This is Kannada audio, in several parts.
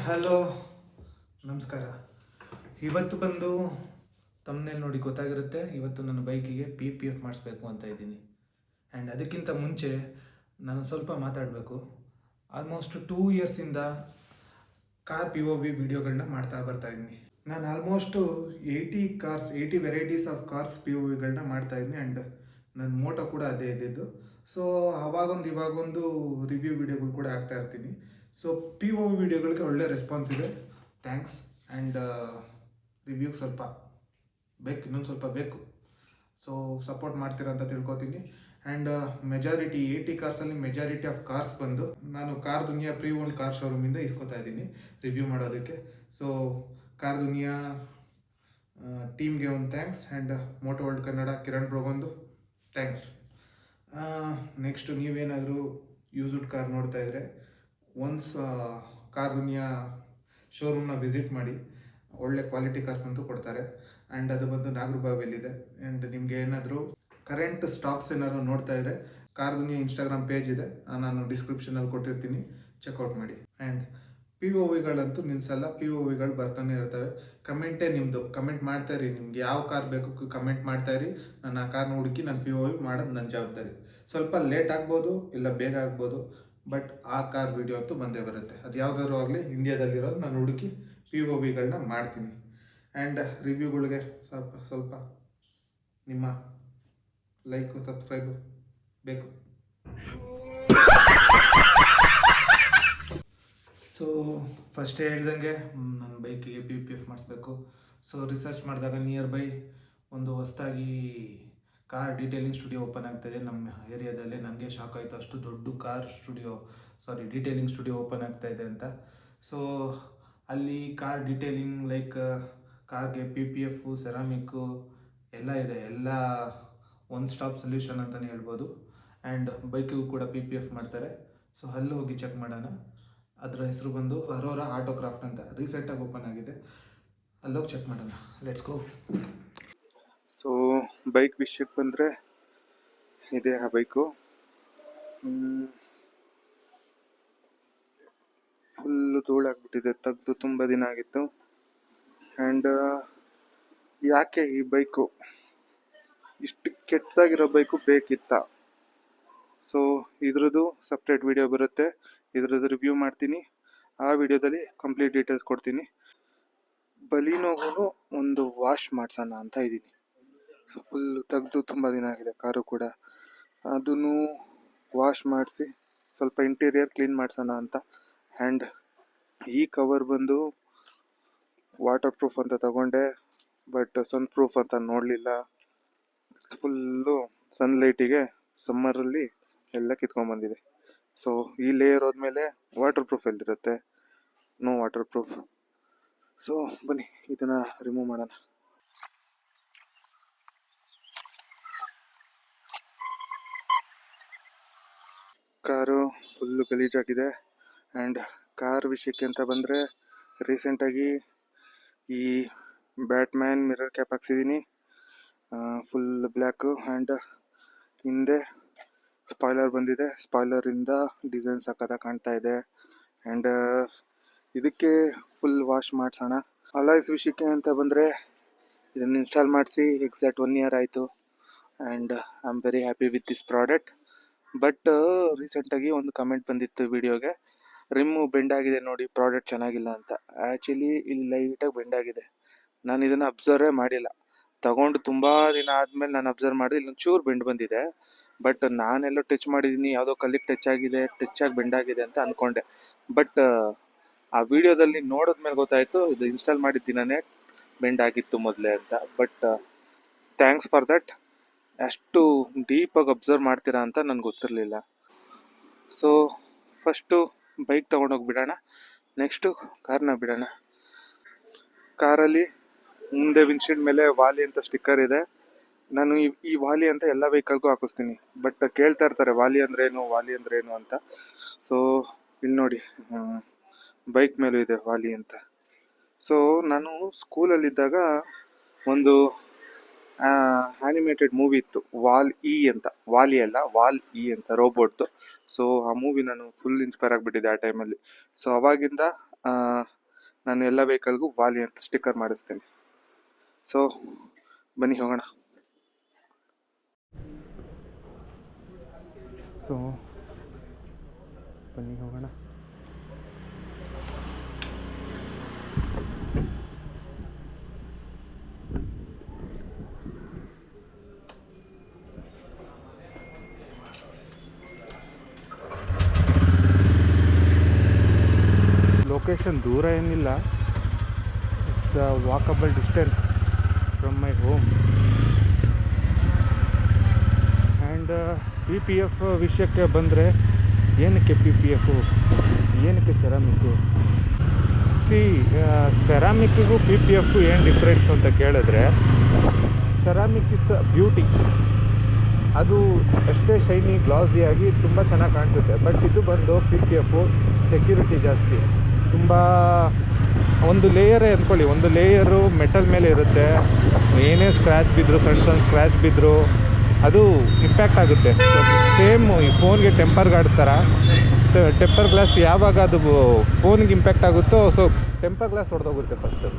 ಹಲೋ, ನಮಸ್ಕಾರ. ಇವತ್ತು ಬಂದು ತಮ್ಮನೇಲಿ ನೋಡಿ ಗೊತ್ತಾಗಿರುತ್ತೆ. ಇವತ್ತು ನನ್ನ ಬೈಕಿಗೆ PPF ಮಾಡಿಸ್ಬೇಕು ಅಂತ ಇದ್ದೀನಿ. ಆ್ಯಂಡ್ ಅದಕ್ಕಿಂತ ಮುಂಚೆ ನಾನು ಸ್ವಲ್ಪ ಮಾತಾಡಬೇಕು. ಆಲ್ಮೋಸ್ಟ್ 2 ಇಯರ್ಸಿಂದ ಕಾರ್ POV ವಿಡಿಯೋಗಳನ್ನ ಮಾಡ್ತಾ ಬರ್ತಾ ಇದ್ದೀನಿ. ನಾನು ಆಲ್ಮೋಸ್ಟು 80 ವೆರೈಟೀಸ್ ಆಫ್ ಕಾರ್ಸ್ POVಗಳನ್ನ ಮಾಡ್ತಾ ಇದ್ದೀನಿ. ಆ್ಯಂಡ್ ನನ್ನ ಮೋಟೋ ಕೂಡ ಅದೇ ಇದ್ದಿದ್ದು. ಸೊ ಇವಾಗೊಂದು ರಿವ್ಯೂ ವಿಡಿಯೋಗಳು ಕೂಡ ಆಗ್ತಾ ಇರ್ತೀನಿ. ಸೊ POV ವಿಡಿಯೋಗಳಿಗೆ ಒಳ್ಳೆ ರೆಸ್ಪಾನ್ಸ್ ಇದೆ, ಥ್ಯಾಂಕ್ಸ್. ಆ್ಯಂಡ್ ರಿವ್ಯೂಗೆ ಸ್ವಲ್ಪ ಇನ್ನೊಂದು ಸ್ವಲ್ಪ ಬೇಕು. ಸೊ ಸಪೋರ್ಟ್ ಮಾಡ್ತೀರಾ ಅಂತ ತಿಳ್ಕೊತೀನಿ. ಆ್ಯಂಡ್ ಮೆಜಾರಿಟಿ 80 ಕಾರ್ಸಲ್ಲಿ ಮೆಜಾರಿಟಿ ಆಫ್ ಕಾರ್ಸ್ ಬಂದು ನಾನು car Duniya pre owned car ಶೋರೂಮಿಂದ ಇಸ್ಕೊತಾ ಇದ್ದೀನಿ ರಿವ್ಯೂ ಮಾಡೋದಕ್ಕೆ. ಸೊ ಕಾರ್ ದುನಿಯಾ ಟೀಮ್ಗೆ ಒಂದು thanks. And Moto World Kannada Kiran ಬ್ರೋಗೊಂದು ಥ್ಯಾಂಕ್ಸ್. ನೆಕ್ಸ್ಟು ನೀವೇನಾದರೂ ಯೂಸ್ಡ್ ಕಾರ್ ನೋಡ್ತಾ ಇದ್ದರೆ ಒನ್ಸ್ ಕಾರ್ ದುನಿಯಾ ಶೋರೂಮ್ನ ವಿಸಿಟ್ ಮಾಡಿ. ಒಳ್ಳೆ ಕ್ವಾಲಿಟಿ ಕಾರ್ಸ್ ಅಂತೂ ಕೊಡ್ತಾರೆ. ಆ್ಯಂಡ್ ಅದು ಬಂದು ನಾಗರಬಾವಿಯಲ್ಲಿದೆ. ಆ್ಯಂಡ್ ನಿಮಗೆ ಏನಾದರೂ ಕರೆಂಟ್ ಸ್ಟಾಕ್ಸ್ ಏನಾದರೂ ನೋಡ್ತಾ ಇದ್ದರೆ ಕಾರ್ ದುನಿಯಾ ಇನ್ಸ್ಟಾಗ್ರಾಮ್ ಪೇಜ್ ಇದೆ, ನಾನು ಡಿಸ್ಕ್ರಿಪ್ಷನಲ್ಲಿ ಕೊಟ್ಟಿರ್ತೀನಿ, ಚೆಕ್ಔಟ್ ಮಾಡಿ. ಆ್ಯಂಡ್ POVಗಳಂತೂ ನಿಲ್ಲಿಸಲ್ಲ, POVಗಳು ಬರ್ತಾನೆ ಇರ್ತವೆ. ಕಮೆಂಟೇ ನಿಮ್ಮದು, ಕಮೆಂಟ್ ಮಾಡ್ತಾಯಿರಿ. ನಿಮ್ಗೆ ಯಾವ ಕಾರ್ ಬೇಕು ಕಮೆಂಟ್ ಮಾಡ್ತಾಯಿರಿ. ನಾನು ಆ ಕಾರ್ನ ಹುಡುಕಿ ನಾನು POV ಮಾಡೋದು ನನ್ನ ಜವಾಬ್ದಾರಿ. ಸ್ವಲ್ಪ ಲೇಟ್ ಆಗ್ಬೋದು, ಇಲ್ಲ ಬೇಗ ಆಗ್ಬೋದು, ಬಟ್ ಆ ಕಾರ್ ವಿಡಿಯೋ ಅಂತೂ ಬಂದೇ ಬರುತ್ತೆ. ಅದು ಯಾವುದಾದ್ರೂ ಆಗಲಿ ಇಂಡಿಯಾದಲ್ಲಿರೋದು ನಾನು ಹುಡುಕಿ POVಗಳನ್ನ ಮಾಡ್ತೀನಿ. ಆ್ಯಂಡ್ ರಿವ್ಯೂಗಳಿಗೆ ಸ್ವಲ್ಪ ನಿಮ್ಮ ಲೈಕು ಸಬ್ಸ್ಕ್ರೈಬು ಬೇಕು. ಸೊ ಫಸ್ಟೇ ಹೇಳ್ದಂಗೆ ನನ್ನ ಬೈಕಿಗೆ PPF ಮಾಡಿಸ್ಬೇಕು. ಸೊ ರಿಸರ್ಚ್ ಮಾಡಿದಾಗ ನಿಯರ್ ಬೈ ಒಂದು ಹೊಸದಾಗಿ ಕಾರ್ ಡೀಟೇಲಿಂಗ್ ಸ್ಟುಡಿಯೋ ಓಪನ್ ಆಗ್ತಾಯಿದೆ ನಮ್ಮ ಏರಿಯಾದಲ್ಲೇ. ನನಗೆ ಶಾಕ್ ಆಯಿತು, ಅಷ್ಟು ದೊಡ್ಡ ಡೀಟೇಲಿಂಗ್ ಸ್ಟುಡಿಯೋ ಓಪನ್ ಆಗ್ತಾಯಿದೆ ಅಂತ. ಸೊ ಅಲ್ಲಿ ಕಾರ್ ಡೀಟೇಲಿಂಗ್ ಲೈಕ್ ಕಾರ್ಗೆ PPF, ಸೆರಾಮಿಕ್ಕು ಎಲ್ಲ ಇದೆ. ಎಲ್ಲ ಒನ್ ಸ್ಟಾಪ್ ಸೊಲ್ಯೂಷನ್ ಅಂತಲೇ ಹೇಳ್ಬೋದು. ಆ್ಯಂಡ್ ಬೈಕಿಗೂ ಕೂಡ PPF ಮಾಡ್ತಾರೆ. ಸೊ ಅಲ್ಲಿ ಹೋಗಿ ಚೆಕ್ ಮಾಡೋಣ. ಅದರ ಹೆಸರು ಬಂದು ಅರೋರಾ ಆಟೋಕ್ರಾಫ್ಟ್ ಅಂತ, ರೀಸೆಂಟಾಗಿ ಓಪನ್ ಆಗಿದೆ. ಅಲ್ಲೋಗಿ ಚೆಕ್ ಮಾಡೋಣ. Let's go. ಸೊ ಬೈಕ್ ವಿಷಯಕ್ಕೆ ಬಂದರೆ ಇದೆ ಆ ಬೈಕು. ಫುಲ್ಲು ಧೂಳಾಗ್ಬಿಟ್ಟಿದೆ, ತೆಗೆದು ತುಂಬ ದಿನ ಆಗಿತ್ತು. ಆ್ಯಂಡ್ ಯಾಕೆ ಈ ಬೈಕು ಇಷ್ಟು ಕೆಟ್ಟದಾಗಿರೋ ಬೈಕು ಬೇಕಿತ್ತ? ಸೊ ಇದ್ರದ್ದು ಸಪ್ರೇಟ್ ವಿಡಿಯೋ ಬರುತ್ತೆ, ಇದ್ರದ್ದು ರಿವ್ಯೂ ಮಾಡ್ತೀನಿ. ಆ ವಿಡಿಯೋದಲ್ಲಿ ಕಂಪ್ಲೀಟ್ ಡೀಟೇಲ್ಸ್ ಕೊಡ್ತೀನಿ. ಬಲೀನೋಗೂ ಒಂದು ವಾಶ್ ಮಾಡ್ಸೋಣ ಅಂತ ಇದ್ದೀನಿ. ಸೊ ಫುಲ್ಲು ತೆಗೆದು ತುಂಬ ದಿನ ಆಗಿದೆ ಕಾರು ಕೂಡ. ಅದನ್ನು ವಾಶ್ ಮಾಡಿಸಿ ಸ್ವಲ್ಪ ಇಂಟೀರಿಯರ್ ಕ್ಲೀನ್ ಮಾಡ್ಸೋಣ ಅಂತ. ಆ್ಯಂಡ್ ಈ ಕವರ್ ಬಂದು ವಾಟರ್ ಪ್ರೂಫ್ ಅಂತ ತಗೊಂಡೆ, ಬಟ್ ಸನ್ ಪ್ರೂಫ್ ಅಂತ ನೋಡಲಿಲ್ಲ. ಫುಲ್ಲು ಸನ್ಲೈಟಿಗೆ ಸಮ್ಮರಲ್ಲಿ ಎಲ್ಲ ಕಿತ್ಕೊಂಡ್ಬಂದಿದೆ. ಸೊ ಈ ಲೇಯರ್ ಹೋದ್ಮೇಲೆ ವಾಟರ್ ಪ್ರೂಫ್ ಎಲ್ಲಿರುತ್ತೆ? No waterproof. ಸೊ ಬನ್ನಿ ಇದನ್ನು ರಿಮೂವ್ ಮಾಡೋಣ. ಕಾರು ಫುಲ್ಲು ಗಲೀಜಾಗಿದೆ. ಆ್ಯಂಡ್ ಕಾರ್ ವಿಷಯಕ್ಕೆ ಅಂತ ಬಂದರೆ ರೀಸೆಂಟಾಗಿ ಈ ಬ್ಯಾಟ್ಮ್ಯಾನ್ ಮಿರರ್ ಕ್ಯಾಪ್ ಹಾಕ್ಸಿದ್ದೀನಿ, ಫುಲ್ ಬ್ಲ್ಯಾಕು. ಆ್ಯಂಡ್ ಹಿಂದೆ ಸ್ಪಾಯ್ಲರ್ ಬಂದಿದೆ, ಸ್ಪಾಯ್ಲರಿಂದ ಡಿಸೈನ್ ಸಕ್ಕತ್ತಾಗಿ ಕಾಣ್ತಾ ಇದೆ. ಆ್ಯಂಡ್ ಇದಕ್ಕೆ ಫುಲ್ ವಾಶ್ ಮಾಡಿಸೋಣ. ಅಲಾಯ್ಸ್ ವಿಷಯಕ್ಕೆ ಅಂತ ಬಂದರೆ ಇದನ್ನು ಇನ್ಸ್ಟಾಲ್ ಮಾಡಿಸಿ ಎಕ್ಸಾಕ್ಟ್ 1 ಇಯರ್ ಆಯಿತು. And I am very happy with this product. But ರೀಸೆಂಟಾಗಿ ಒಂದು ಕಮೆಂಟ್ ಬಂದಿತ್ತು ವಿಡಿಯೋಗೆ, ರಿಮ್ಮು ಬೆಂಡ್ ಆಗಿದೆ ನೋಡಿ, ಪ್ರಾಡಕ್ಟ್ ಚೆನ್ನಾಗಿಲ್ಲ ಅಂತ. ಆ್ಯಕ್ಚುಲಿ ಇಲ್ಲಿ ಲೈಟಾಗಿ ಬೆಂಡ್ ಆಗಿದೆ. ನಾನು ಇದನ್ನು ಅಬ್ಸರ್ವೇ ಮಾಡಿಲ್ಲ. ತಗೊಂಡು ತುಂಬ ದಿನ ಆದಮೇಲೆ ನಾನು ಅಬ್ಸರ್ವ್ ಮಾಡಿದೆ ಇಲ್ಲೊಂದು ಚೂರು ಬೆಂಡ್ ಬಂದಿದೆ. ಬಟ್ ನಾನೆಲ್ಲೋ ಟಚ್ ಮಾಡಿದ್ದೀನಿ, ಯಾವುದೋ ಕಲ್ಲಿಗೆ ಟಚ್ ಆಗಿ ಬೆಂಡ್ ಆಗಿದೆ ಅಂತ ಅಂದ್ಕೊಂಡೆ. ಬಟ್ ಆ ವಿಡಿಯೋದಲ್ಲಿ ನೋಡಿದ್ಮೇಲೆ ಗೊತ್ತಾಯಿತು ಇದು ಇನ್ಸ್ಟಾಲ್ ಮಾಡಿದ ದಿನನೇ ಬೆಂಡ್ ಆಗಿತ್ತು ಮೊದಲೇ ಅಂತ. But thanks for that. ಅಷ್ಟು ಡೀಪಾಗಿ ಅಬ್ಸರ್ವ್ ಮಾಡ್ತೀರಾ ಅಂತ ನನಗೆ ಗೊತ್ತಿರಲಿಲ್ಲ. ಸೊ ಫಸ್ಟು ಬೈಕ್ ತೊಗೊಂಡೋಗಿ ಬಿಡೋಣ, ನೆಕ್ಸ್ಟು ಕಾರ್ನ ಬಿಡೋಣ. ಕಾರಲ್ಲಿ ಮುಂದೆ ವಿಂಡ್ಶೀಲ್ಡ್ ಮೇಲೆ ವಾಲಿ ಅಂತ ಸ್ಟಿಕ್ಕರ್ ಇದೆ. ನಾನು ಈ ವಾಲಿ ಅಂತ ಎಲ್ಲ ವೆಹಿಕಲ್ಗೂ ಹಾಕಿಸ್ತೀನಿ. ಬಟ್ ಕೇಳ್ತಾ ಇರ್ತಾರೆ ವಾಲಿ ಅಂದ್ರೇನು ಅಂತ. ಸೊ ಇಲ್ಲಿ ನೋಡಿ, ಬೈಕ್ ಮೇಲೂ ಇದೆ ವಾಲಿ ಅಂತ. ಸೊ ನಾನು ಸ್ಕೂಲಲ್ಲಿದ್ದಾಗ ಒಂದು ಆನಿಮೇಟೆಡ್ ಮೂವಿ ಇತ್ತು, ವಾಲಿ ಅಂತ ರೋಬೋಟ್ದು. ಸೊ ಆ ಮೂವಿ ನಾನು ಫುಲ್ ಇನ್ಸ್ಪೈರ್ ಆಗಿಬಿಟ್ಟಿದ್ದೆ ಆ ಟೈಮಲ್ಲಿ. ಸೊ ಅವಾಗಿಂದ ನಾನು ಎಲ್ಲ ವೆಹಿಕಲ್ಗೂ ವಾಲಿ ಅಂತ ಸ್ಟಿಕ್ಕರ್ ಮಾಡಿಸ್ತೇನೆ. ಸೊ ಬನ್ನಿ ಹೋಗೋಣ. ಲೊಕೇಶನ್ ದೂರ ಏನಿಲ್ಲ, it's walkable distance from my home. And PPF ವಿಷಯಕ್ಕೆ ಬಂದರೆ, ಏನಕ್ಕೆ PPF, ಏನಕ್ಕೆ ಸೆರಾಮಿಕ್ಕು? ಸೆರಾಮಿಕ್ಕಿಗೂ PPFಗೂ ಏನು ಡಿಫ್ರೆನ್ಸ್ ಅಂತ ಕೇಳಿದ್ರೆ, ಸೆರಾಮಿಕ್ ಇಸ್ ಬ್ಯೂಟಿ. ಅದು ಅಷ್ಟೇ ಶೈನಿ ಗ್ಲಾಸಿಯಾಗಿ ತುಂಬ ಚೆನ್ನಾಗಿ ಕಾಣಿಸುತ್ತೆ. ಬಟ್ ಇದು ಬಂದು PPF ಸೆಕ್ಯೂರಿಟಿ ಜಾಸ್ತಿ. ತುಂಬ ಒಂದು ಲೇಯರೇ ಅಂದ್ಕೊಳ್ಳಿ, ಒಂದು ಲೇಯರು ಮೆಟಲ್ ಮೇಲೆ ಇರುತ್ತೆ. ಏನೇ ಸ್ಕ್ರ್ಯಾಚ್ ಬಿದ್ದರೂ, ಸಣ್ಣ ಸಣ್ಣ ಸ್ಕ್ರ್ಯಾಚ್ ಬಿದ್ದರೂ ಅದು ಇಂಪ್ಯಾಕ್ಟ್ ಆಗುತ್ತೆ. ಸೇಮ್ ಈ ಫೋನ್ಗೆ ಟೆಂಪರ್ ಗಾರ್ಡ್ ಥರ. ಸೊ ಟೆಂಪರ್ ಗ್ಲಾಸ್ ಯಾವಾಗ ಅದು ಫೋನ್ಗೆ ಇಂಪ್ಯಾಕ್ಟ್ ಆಗುತ್ತೋ, ಸೊ ಟೆಂಪರ್ ಗ್ಲಾಸ್ ಹೊಡೆದೋಗುತ್ತೆ ಫಸ್ಟು.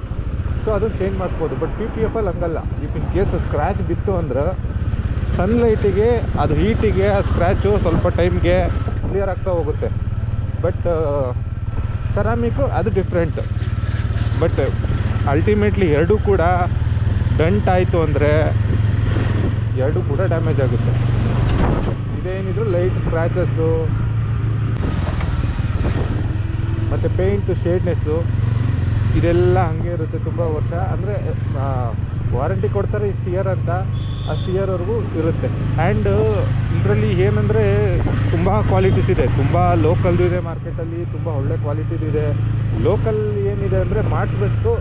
ಸೊ ಅದನ್ನು ಚೇಂಜ್ ಮಾಡ್ಬೋದು. ಬಟ್ PPFಲ್ಲಿ ಹಂಗಲ್ಲ. ಇಫ್ ಇನ್ ಕೇಸ್ ಸ್ಕ್ರ್ಯಾಚ್ ಬಿತ್ತು ಅಂದ್ರೆ ಸನ್ಲೈಟಿಗೆ, ಅದು ಹೀಟಿಗೆ ಆ ಸ್ಕ್ರ್ಯಾಚು ಸ್ವಲ್ಪ ಟೈಮ್ಗೆ ಕ್ಲಿಯರ್ ಆಗ್ತಾ ಹೋಗುತ್ತೆ. ಬಟ್ ಸೆರಾಮಿಕ್ಕು ಅದು ಡಿಫ್ರೆಂಟ್. ಬಟ್ ಅಲ್ಟಿಮೇಟ್ಲಿ ಎರಡೂ ಕೂಡ ಡೆಂಟ್ ಆಯಿತು ಅಂದರೆ ಎರಡೂ ಕೂಡ ಡ್ಯಾಮೇಜ್ ಆಗುತ್ತೆ. ಇದೇನಿದ್ರು ಲೈಟ್ ಸ್ಕ್ರ್ಯಾಚಸ್ಸು ಮತ್ತು ಪೇಂಟು ಶೇಡ್ನೆಸ್ಸು ಇದೆಲ್ಲ ಹಾಗೆ ಇರುತ್ತೆ ತುಂಬ ವರ್ಷ. ಅಂದರೆ ವಾರಂಟಿ ಕೊಡ್ತಾರೆ ಇಷ್ಟು ಇಯರ್ ಅಂತ, ಅಷ್ಟು ಇಯರ್ವರೆಗೂ ಇರುತ್ತೆ. ಆ್ಯಂಡ್ ಇದರಲ್ಲಿ ಏನಂದರೆ ತುಂಬ ಕ್ವಾಲಿಟೀಸ್ ಇದೆ. ತುಂಬ ಲೋಕಲ್ದು ಇದೆ ಮಾರ್ಕೆಟಲ್ಲಿ, ತುಂಬ ಒಳ್ಳೆ ಕ್ವಾಲಿಟಿದು ಇದೆ. ಲೋಕಲ್ ಏನಿದೆ ಅಂದರೆ ಮಾಡಿಸ್ಬಿಟ್ಟು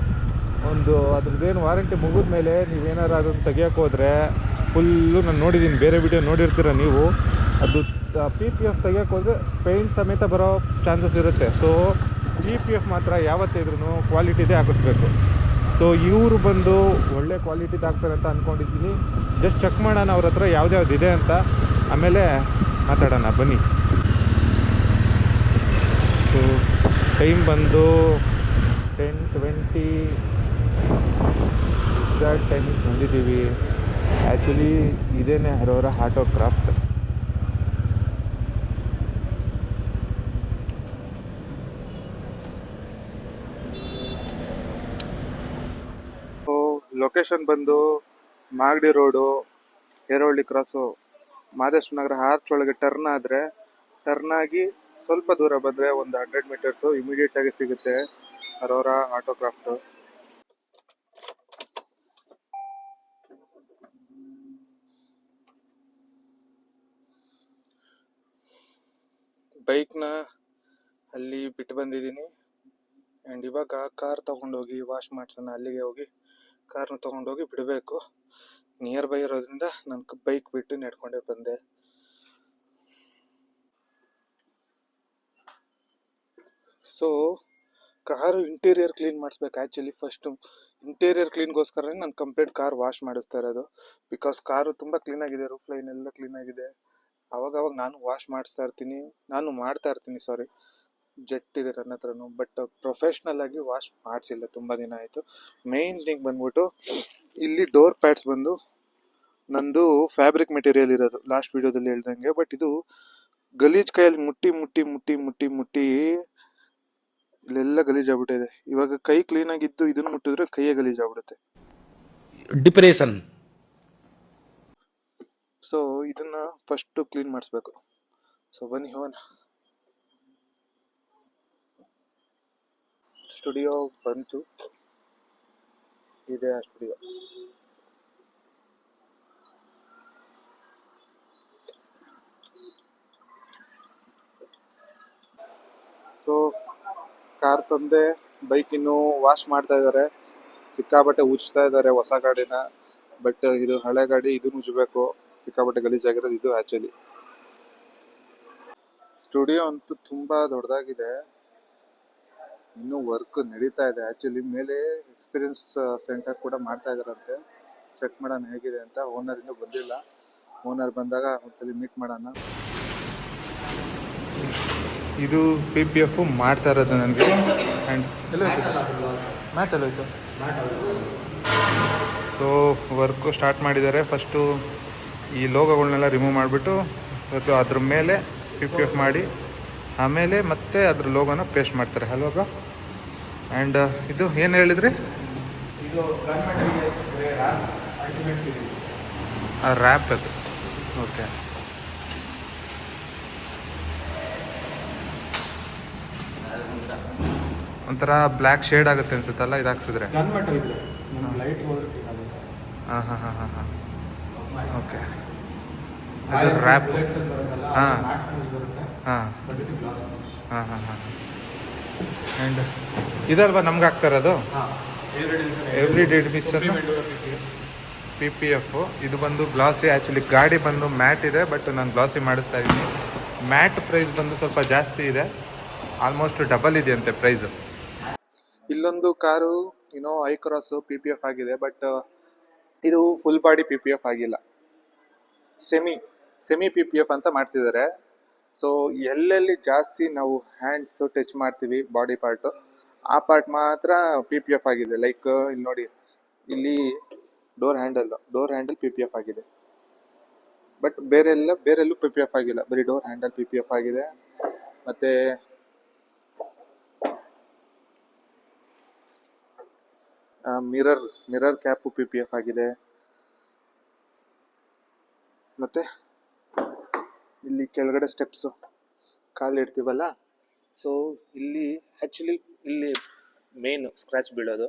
ಒಂದು ಅದ್ರದ್ದೇನು ವಾರಂಟಿ ಮುಗಿದ ಮೇಲೆ ನೀವೇನಾರು ಅದನ್ನು ತೆಗಿಯೋಕೆ ಹೋದರೆ ಫುಲ್ಲು, ನಾನು ನೋಡಿದ್ದೀನಿ, ಬೇರೆ ವಿಡಿಯೋ ನೋಡಿರ್ತೀರ ನೀವು, ಅದು PPF ತೆಗಿಯೋಕೆ ಹೋದರೆ ಪೇಂಟ್ ಸಮೇತ ಬರೋ ಚಾನ್ಸಸ್ ಇರುತ್ತೆ. ಸೊ PPF ಮಾತ್ರ ಯಾವತ್ತಿದ್ರೂ ಕ್ವಾಲಿಟಿದೇ ಹಾಕಿಸ್ಬೇಕು. ಸೊ ಇವರು ಬಂದು ಒಳ್ಳೆ ಕ್ವಾಲಿಟಿದು ಹಾಕ್ತಾರೆ ಅಂತ ಅಂದ್ಕೊಂಡಿದ್ದೀನಿ. ಜಸ್ಟ್ ಚೆಕ್ ಮಾಡೋಣ ಅವ್ರ ಹತ್ರ ಯಾವ್ದ್ಯಾವ್ದು ಇದೆ ಅಂತ, ಆಮೇಲೆ ಮಾತಾಡೋಣ ಬನ್ನಿ. ಸೊ ಟೈಮ್ ಬಂದು 10:20 ಎಕ್ಸಾಕ್ಟ್ ಟೈಮಿಗೆ ಬಂದಿದ್ದೀವಿ. ಆ್ಯಕ್ಚುಲಿ ಇದೇನೇ Aurora art of craft. Location ಬಂದು Magadi road, Herohalli cross, Madeshwara Nagar arch ಒಳಗೆ ಟರ್ನ್ ಆದರೆ, ಟರ್ನ್ ಆಗಿ ಸ್ವಲ್ಪ ದೂರ ಬಂದರೆ ಒಂದು 100 ಮೀಟರ್ಸು ಇಮಿಡಿಯೇಟಾಗಿ ಸಿಗುತ್ತೆ ಅರೋರಾ ಆಟೋ ಕ್ರಾಫ್ಟು. ಬೈಕ್ನ ಅಲ್ಲಿ ಬಿಟ್ಟು ಬಂದಿದ್ದೀನಿ. ಆ್ಯಂಡ್ ಇವಾಗ ಕಾರ್ ತೊಗೊಂಡೋಗಿ ವಾಶ್ ಮಾಡ್ಸೋಣ. ಅಲ್ಲಿಗೆ ಹೋಗಿ ಕಾರ್ನ ತೊಗೊಂಡೋಗಿ ಬಿಡಬೇಕು. ನಿಯರ್ ಬೈ ಇರೋದ್ರಿಂದ ನಾನು ಬೈಕ್ ಬಿಟ್ಟು ನಡ್ಕೊಂಡೇ ಬಂದೆ. ಸೊ ಕಾರು ಇಂಟೀರಿಯರ್ ಕ್ಲೀನ್ ಮಾಡಿಸ್ಬೇಕು. ಆ್ಯಕ್ಚುಲಿ ಫಸ್ಟು ಇಂಟೀರಿಯರ್ ಕ್ಲೀನ್ಗೋಸ್ಕರನೇ ನಾನು ಕಂಪ್ಲೀಟ್ ಕಾರ್ ವಾಶ್ ಮಾಡಿಸ್ತಾ ಇರೋದು. ಬಿಕಾಸ್ ಕಾರು ತುಂಬ ಕ್ಲೀನಾಗಿದೆ, ರೂಫ್ ಲೈನ್ ಎಲ್ಲ ಕ್ಲೀನಾಗಿದೆ. ಅವಾಗವಾಗ ನಾನು ವಾಶ್ ಮಾಡ್ತಾ ಇರ್ತೀನಿ. ಸಾರಿ, ಜೆಟ್ ಇದೆ ನನ್ನ ಹತ್ರನೂ. ಬಟ್ ಪ್ರೊಫೆಷ್ನಲ್ ಆಗಿ ವಾಶ್ ಮಾಡಿಸಿಲ್ಲ, ತುಂಬ ದಿನ ಆಯಿತು. ಮೇಯ್ನ್ ಥಿಂಗ್ ಬಂದ್ಬಿಟ್ಟು ಇಲ್ಲಿ ಡೋರ್ ಪ್ಯಾಡ್ಸ್ ಬಂದು ನಂದು ಫ್ಯಾಬ್ರಿಕ್ ಮೆಟೀರಿಯಲ್ ಇರೋದು, ಲಾಸ್ಟ್ ವಿಡಿಯೋದಲ್ಲಿ ಹೇಳ್ದಂಗೆ. ಬಟ್ ಇದು ಗಲೀಜ್ ಕೈಯಲ್ಲಿ ಮುಟ್ಟಿ ಮುಟ್ಟಿ ಮುಟ್ಟಿ ಮುಟ್ಟಿ ಮುಟ್ಟಿ ಇಲ್ಲೆಲ್ಲ ಗಲೀಜಾಗ್ಬಿಟ್ಟಿದೆ. ಇವಾಗ ಕೈ ಕ್ಲೀನ್ ಆಗಿದ್ದು ಇದನ್ನ ಮುಟ್ಟಿದ್ರೆ ಕೈಯೇ ಗಲೀಜಾಗ್ಬಿಡುತ್ತೆ. ಡಿಪ್ರೆಷನ್. ಸೊ ಇದನ್ನ ಫಸ್ಟ್ ಕ್ಲೀನ್ ಮಾಡಿಸ್ಬೇಕು. ಸೊ ಬನ್ನಿ ಹೋಗೋಣ. ಸ್ಟುಡಿಯೋ ಬಂತು, ಇದೆ ಆ ಸ್ಟುಡಿಯೋ. ಸೊ ಕಾರ್ ತಂದೆ, ಬೈಕ್ ಇನ್ನು ವಾಶ್ ಮಾಡ್ತಾ ಇದ್ದಾರೆ. ಸಿಕ್ಕಾಬಟ್ಟೆ ಉಜ್ತಾ ಇದ್ದಾರೆ ಹೊಸ ಗಾಡಿನ. ಬಟ್ ಇದು ಹಳೆ ಗಾಡಿ, ಇದನ್ನು ಉಜ್ಬೇಕು. ಸಿಕ್ಕಾಬಟ್ಟೆ ಗಲೀಜಾಗಿರೋದು ಇದು. ಆ್ಯಕ್ಚುಲಿ ಸ್ಟುಡಿಯೋ ಅಂತೂ ತುಂಬಾ ದೊಡ್ಡದಾಗಿದೆ, ಇನ್ನೂ ವರ್ಕ್ ನಡೀತಾ ಇದೆ. ಆ್ಯಕ್ಚುಲಿ ಮೇಲೆ ಎಕ್ಸ್ಪೀರಿಯನ್ಸ್ ಸೆಂಟರ್ ಕೂಡ ಮಾಡ್ತಾ ಇದಾರಂತೆ. ಚೆಕ್ ಮಾಡೋಣ ಹೇಗಿದೆ ಅಂತ. ಓನರ್ ಇನ್ನೂ ಬಂದಿಲ್ಲ. ಓನರ್ ಬಂದಾಗ ಒಂದ್ಸಲಿ ಮೀಟ್ ಮಾಡೋಣ. ಇದು PPF ಮಾಡ್ತಾ ಇರೋದು ನನಗೆ. ಆ್ಯಂಡ್ ಮ್ಯಾಟಲ್ಲಿ ಹೋಯ್ತು. ಸೊ ವರ್ಕು ಸ್ಟಾರ್ಟ್ ಮಾಡಿದ್ದಾರೆ. ಫಸ್ಟು ಈ ಲೋಗೋಗಳನ್ನೆಲ್ಲ ರಿಮೂವ್ ಮಾಡಿಬಿಟ್ಟು ಅದ್ರ ಮೇಲೆ PPF ಮಾಡಿ ಆಮೇಲೆ ಮತ್ತೆ ಅದ್ರ ಲೋಗೋನ ಪೇಸ್ಟ್ ಮಾಡ್ತಾರೆ ಅಲ್ವಾ ಬ್ರೋ? ಆ್ಯಂಡ್ ಇದು ಏನು ಹೇಳಿದ್ರಿ? ಇದು ರ್ಯಾಪ್ ಅದು. ಓಕೆ, ಒಂಥರ ಬ್ಲ್ಯಾಕ್ ಶೇಡ್ ಆಗುತ್ತೆ ಅನ್ಸುತ್ತಲ್ಲ ಇದು ಹಾಕ್ಸಿದ್ರೆ. ಗನ್ ಮೆಟಲ್ ಇದೆ, ಲೈಟ್ ಹೋದ್ರೆ ಹಾಂ ಹಾಂ ಹಾಂ ಹಾಂ ಹಾಂ ಓಕೆ. ಅದು ರ್ಯಾಪ್. ಹಾಂ ಹಾಂ ಹಾಂ ಹಾಂ ಹಾಂ ಆ್ಯಂಡ್ ಇದಲ್ವಾ ನಮ್ಗೆ ಆಗ್ತಾ ಇರೋದು ಎವ್ರಿ ಡೇ ಮಿಕ್ಸರ್ PPF. ಇದು ಬಂದು ಗ್ಲಾಸಿ. ಆ್ಯಕ್ಚುಲಿ ಗಾಡಿ ಬಂದು ಮ್ಯಾಟ್ ಇದೆ, ಬಟ್ ನಾನು ಗ್ಲಾಸಿ ಮಾಡಿಸ್ತಾ ಇದ್ದೀನಿ. ಮ್ಯಾಟ್ ಪ್ರೈಸ್ ಬಂದು ಸ್ವಲ್ಪ ಜಾಸ್ತಿ ಇದೆ, ಆಲ್ಮೋಸ್ಟ್ ಡಬಲ್ ಇದೆ ಅಂತೆ ಪ್ರೈಸು. ಇಲ್ಲೊಂದು ಕಾರು ಐ ಕ್ರಾಸು PPF ಆಗಿದೆ, ಬಟ್ ಇದು ಫುಲ್ ಬಾಡಿ PPF ಆಗಿಲ್ಲ, ಸೆಮಿ PPF ಅಂತ ಮಾಡಿಸಿದ್ದಾರೆ. ಸೊ ಎಲ್ಲೆಲ್ಲಿ ಜಾಸ್ತಿ ನಾವು ಹ್ಯಾಂಡ್ಸು ಟಚ್ ಮಾಡ್ತೀವಿ ಬಾಡಿ ಪಾರ್ಟು, ಆ ಪಾರ್ಟ್ ಮಾತ್ರ PPF ಆಗಿದೆ. ಲೈಕ್ ಇಲ್ಲಿ ನೋಡಿ, ಇಲ್ಲಿ ಡೋರ್ ಹ್ಯಾಂಡಲ್ PPF ಆಗಿದೆ, ಬಟ್ ಬೇರೆಲ್ಲೂ PPF ಆಗಿಲ್ಲ, ಬರೀ ಡೋರ್ ಹ್ಯಾಂಡಲ್ PPF ಆಗಿದೆ. ಮತ್ತೆ ಮಿರರ್ ಕ್ಯಾಪು PPF ಆಗಿದೆ. ಮತ್ತೆ ಇಲ್ಲಿ ಕೆಳಗಡೆ ಸ್ಟೆಪ್ಸು ಕಾಲು ಇಡ್ತೀವಲ್ಲ, ಸೊ ಇಲ್ಲಿ ಆ್ಯಕ್ಚುಲಿ ಇಲ್ಲಿ ಮೇನ್ ಸ್ಕ್ರ್ಯಾಚ್ ಬೀಳೋದು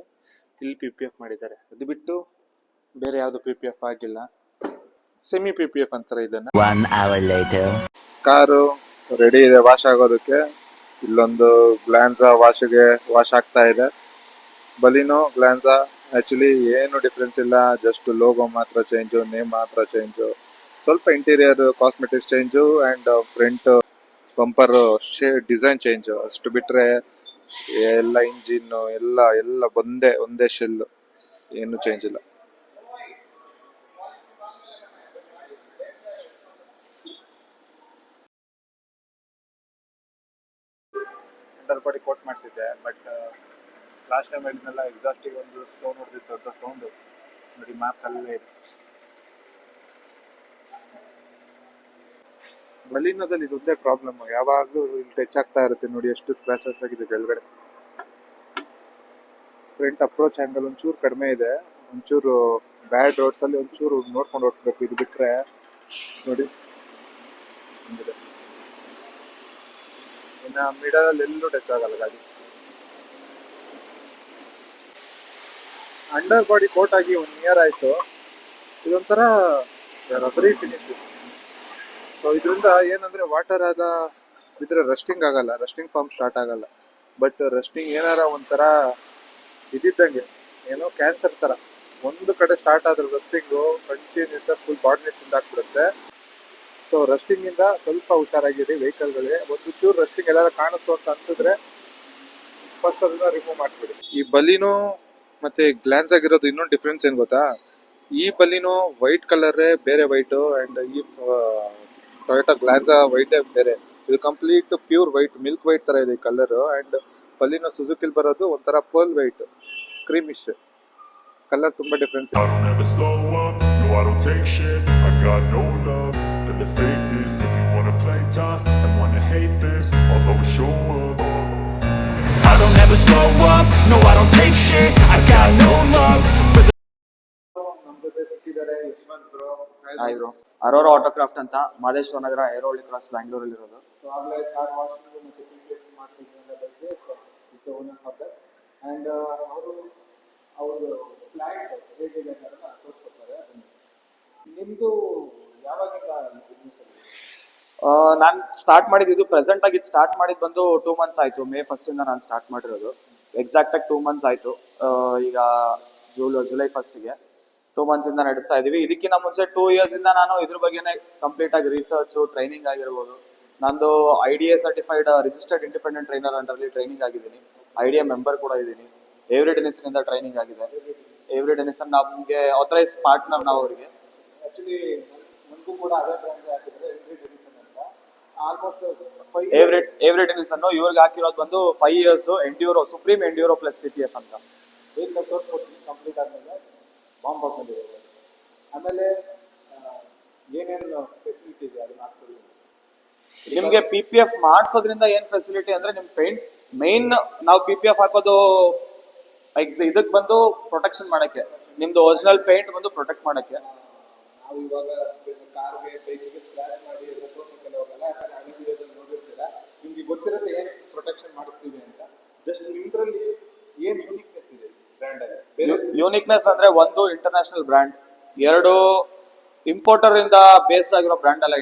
ಇಲ್ಲಿ PPF ಮಾಡಿದ್ದಾರೆ. ಅದು ಬಿಟ್ಟು ಬೇರೆ ಯಾವುದು PPF ಆಗಿಲ್ಲ, ಸೆಮಿ PPF ಅಂತಾರೆ ಇದನ್ನ. 1 hour later. ಕಾರು ರೆಡಿ ಇದೆ ವಾಶ್ ಆಗೋದಕ್ಕೆ. ಇಲ್ಲೊಂದು ಗ್ಲಾನ್ಸಾ ವಾಶ್ ಆಗ್ತಾ ಇದೆ. ಬಲಿನೋ ಗ್ಲಾನ್ಸಾ ಆ್ಯಕ್ಚುಲಿ ಏನು ಡಿಫ್ರೆನ್ಸ್ ಇಲ್ಲ, ಜಸ್ಟ್ ಲೋಗೋ ಮಾತ್ರ ಚೇಂಜು, ನೇಮ್ ಮಾತ್ರ ಚೇಂಜು, ಸ್ವಲ್ಪ interior cosmetics change and front bumper design change, ಅಷ್ಟು ಬಿಟ್ಟರೆ ಎಲ್ಲ ಇಂಜಿನ್ನು ಎಲ್ಲ ಒಂದೇ ಶೆಲ್ಲು, ಏನು ಚೇಂಜ್ ಇಲ್ಲ. ಅಂಡರ್ ಬಾಡಿ ಕೋಟ್ ಮಾಡಿಸಿದ್ದೆ, ಬಟ್ ಲಾಸ್ಟ್ ಟೈಮ್ ಹೇಳಿದ್ನೆಲ್ಲ ಎಕ್ಸಾಸ್ಟಿಗೆ ಒಂದು ಸ್ಲೋ ನೋಡ್ತಿತ್ತು ಅಂತ ಸೌಂಡು ನೋಡಿ, ಮ್ಯಾಪಲ್ಲೇ ಇದೆ. ಬಲೀನೋದಲ್ಲಿ ಇದೊಂದೇ ಪ್ರಾಬ್ಲಮ್, ಯಾವಾಗಲೂ ಇಲ್ಲಿ ಟಚ್ ಆಗ್ತಾ ಇರುತ್ತೆ ನೋಡಿ, ಎಷ್ಟು ಸ್ಕ್ರಾಚಸ್ ಆಗಿದೆ ಕೆಳಗಡೆ. ಫ್ರಂಟ್ ಅಪ್ರೋಚ್ ಆ್ಯಂಗಲ್ ಒಂಚೂರು ಕಡಿಮೆ ಇದೆ, ಒಂಚೂರು ಬ್ಯಾಡ್ ರೋಡ್ಸಲ್ಲಿ ಒಂಚೂರು ನೋಡ್ಕೊಂಡು ಓಡಿಸ್ಬೇಕು. ಇದು ಬಿಟ್ಟರೆ ನೋಡಿ ಹಿಂಗಿದೆ. ಇನ್ನು ಮಿಡಲಲ್ಲಿ ಎಲ್ಲೂ ಟಚ್ ಆಗಲ್ಲ ಗಾಡಿ. ಅಂಡರ್ ಬಾಡಿ ಕೋಟ್ ಆಗಿ 1 year ಆಯಿತು. ಇದೊಂಥರ ರಬರಿ ಫಿನಿಶ್. ಸೊ ಇದರಿಂದ ಏನಂದರೆ ವಾಟರ್ ಇದ್ರೆ ರಸ್ಟಿಂಗ್ ಆಗಲ್ಲ, ರಸ್ಟಿಂಗ್ ಫಾರ್ಮ್ ಸ್ಟಾರ್ಟ್ ಆಗಲ್ಲ. ಬಟ್ ರಸ್ಟಿಂಗ್ ಏನಾರ ಒಂಥರ ಇದ್ದಿದ್ದಂಗೆ, ಏನೋ ಕ್ಯಾನ್ಸರ್ ಥರ ಒಂದು ಕಡೆ ಸ್ಟಾರ್ಟ್ ಆದ್ರೆ ರಸ್ಟಿಂಗು ಕಂಟಿನ್ಯೂಸ್ ಫುಲ್ ಬಾಡಿನೆಸ್ ಹಾಕ್ಬಿಡುತ್ತೆ. ಸೊ ರಸ್ಟಿಂಗಿಂದ ಸ್ವಲ್ಪ ಹುಷಾರಾಗಿರಿ ವೆಹಿಕಲ್ಗಳಿಗೆ. ಒಂದು ಚೂರು ರಸ್ಟಿಂಗ್ ಎಲ್ಲಾರ ಕಾಣಿಸ್ತು ಅಂತ ಅನ್ಸಿದ್ರೆ ಫಸ್ಟ್ ಅದನ್ನ ರಿಮೂವ್ ಮಾಡಿಬಿಡಿ. ಈ ಬಲಿನೋ ಮತ್ತೆ ಗ್ಲಾನ್ಸ್ ಆಗಿರೋದು ಇನ್ನೊಂದು ಡಿಫ್ರೆನ್ಸ್ ಏನು ಗೊತ್ತಾ? ಈ ಬಲಿನೋ ವೈಟ್ ಕಲರೇ ಬೇರೆ ವೈಟು, ಆ್ಯಂಡ್ ಈ ಟೊಯೋಟಾ ಗ್ಲಾನ್ಸಾ ವೈಟೇ ಬೇರೆ. ಇದು complete pure white, milk white ಥರ ಇದೆ ಕಲರು. ಆ್ಯಂಡ್ ಬಲಿನೋ ಸುಜುಕಿಲ್ ಬರೋದು ಒಂಥರ ಪರ್ಲ್ ವೈಟ್, ಕ್ರೀಮಿಶ್ ಕಲರ್, ತುಂಬ ಡಿಫ್ರೆನ್ಸ್ ಇದೆ. I don't ever slow up, no I don't take shit. I got no love for the fakeness. If you wanna play tough and wanna hate this, I'll always show up. I don't ever slow up, no I don't take shit. I got no love for the ನಮ್ಮ ಜೊತೆ ಸಿಕ್ಕಿದ್ದಾರೆ Yashwant bro. Hi bro. Aurora Autocraft ಅಂತ, ಮಾದೇಶ್ವರ ನಗರ, ಏರೋಹಳ್ಳಿ ಕ್ರಾಸ್, ಬ್ಯಾಂಗ್ಳೂರಲ್ಲಿ ಇರೋದು. ಸೊ ಆಗಲೇ ಕಾರ್ ವಾಷಿಂಗ್ ಮತ್ತು PPF ಮಾಡ್ತಿದ್ದ ಬಗ್ಗೆ ಓನರ್ ಆಫ್ ದಟ್. ಆ್ಯಂಡ್ ಅವರು ಪ್ಲ್ಯಾಂಟ್ ಹೇಗಿದೆ ಅನ್ನೋದನ್ನ ತೋರಿಸ್ಕೊಡ್ತಾರೆ. ನಿಮ್ಮದು ಯಾವಾಗಿಂದ ಬಿಸ್ನೆಸ್ ಅಲ್ಲಿ? ನಾನು ಸ್ಟಾರ್ಟ್ ಮಾಡಿದ್ದು ಪ್ರೆಸೆಂಟ್ ಆಗಿ ಸ್ಟಾರ್ಟ್ ಮಾಡಿದ್ದು ಬಂದು 2 months ಆಯಿತು. May 1st ನಾನು ಸ್ಟಾರ್ಟ್ ಮಾಡಿರೋದು. ಎಕ್ಸಾಕ್ಟಾಗಿ 2 months ಆಯಿತು. ಈಗ ಜುಲೈ 1st 2 months ಇಂದ ನಡೆಸ್ತಾ ಇದೀವಿ. ಇದಕ್ಕಿಂತ ಮುಂಚೆ 2 years ಇಂದ ನಾನು ಇದ್ರ ಬಗ್ಗೆನೇ ಕಂಪ್ಲೀಟ್ ಆಗಿ ರಿಸರ್ಚು, ಟ್ರೈನಿಂಗ್ ಆಗಿರ್ಬೋದು. ನಂದು IDA certified registered independent trainer ಅಂಡರ್ಲಿ ಟ್ರೈನಿಂಗ್ ಆಗಿದ್ದೀನಿ. IDA ಮೆಂಬರ್ ಕೂಡ ಇದ್ದೀನಿ. ಎವ್ರಿ ಡೆನಿಸನ್ನಿಂದ ಟ್ರೈನಿಂಗ್ ಆಗಿದೆ. ಎವ್ರಿ ಡೆನಿಸನ್ ನಮಗೆ ಆಥರೈಸ್ಡ್ ಪಾರ್ಟ್ನರ್ ನಾವು ಅವರಿಗೆ. ಆ್ಯಕ್ಚುಲಿ ನನಗೂ ಕೂಡ ಅದೇ ಬ್ರ್ಯಾಂಡ್ ಹಾಕಿದ್ರೆ ಎವ್ರಿ ಡೆನಿಸನ್ ಅಂತ. ಆಲ್ಮೋಸ್ಟ್ ಎವ್ರಿ ಡೆನಿಸನ್ ಇವ್ರಿಗೆ ಹಾಕಿರೋದು ಬಂದು 5 years enduro supreme enduro plus PPF ಅಂತ. ವೆಹಿಕಲ್ ತೋರಿಸ್ಕೊಡ್ತೀನಿ ಕಂಪ್ಲೀಟ್ ಆದಮೇಲೆ ಬಾಂಬ್ ಹಾಕೊಂಡಿದ್ದಾರೆ. ಆಮೇಲೆ ಏನೇನು ಫೆಸಿಲಿಟಿ ಇದೆ ಅದನ್ನ ಹಾಕ್ಸೋದು. ನಿಮ್ಗೆ PPF ಮಾಡಿಸೋದ್ರಿಂದ ಏನ್ ಫೆಸಿಲಿಟಿ ಅಂದ್ರೆ ನಿಮ್ ಪೇಂಟ್ ಮೈನ್ ನಾವು PPF ಹಾಕೋದು ಇದಕ್ ಬಂದು ಪ್ರೊಟೆಕ್ಷನ್ ಮಾಡಕ್ಕೆ, ನಿಮ್ದು ಒರಿಜಿನಲ್ ಪೇಂಟ್ ಬಂದು ಪ್ರೊಟೆಕ್ಟ್ ಮಾಡಕ್ಕೆ. ನಾವು ಇವಾಗ ಕಾರ್ಗೆ ಬೈಕಿಗೆ ಸ್ಕ್ರಾಚ್ ಮಾಡಿ ಎಲ್ಲ ತೋರ್ಸಕ್ಕೆಲ್ಲ ಹೋಗಲ್ಲ, ಯಾಕಂದ್ರೆ ಹಳೆ ವಿಡಿಯೋದಲ್ಲಿ ನೋಡಿರ್ತೀರ, ನಿಮ್ಗೆ ಗೊತ್ತಿರುತ್ತೆ ಏನು ಪ್ರೊಟೆಕ್ಷನ್ ಮಾಡಿಸ್ತೀವಿ ಅಂತ. ಜಸ್ಟ್ ನಿಮ್ದ್ರಲ್ಲಿ ಏನ್ ಯೂನಿಕ್ನೆಸ್ ಇದೆ ಬ್ರ್ಯಾಂಡ್ ಅಲ್ಲಿ? ಬೇರೆ ಯೂನಿಕ್ನೆಸ್ ಅಂದ್ರೆ ಒಂದು ಇಂಟರ್ನ್ಯಾಷನಲ್ ಬ್ರ್ಯಾಂಡ್, ಎರಡು ಇಂಪೋರ್ಟರ್ ಇಂದ ಬೇಸ್ಡ್ ಆಗಿರೋ ಬ್ರ್ಯಾಂಡ್ ಅಲ್ಲ.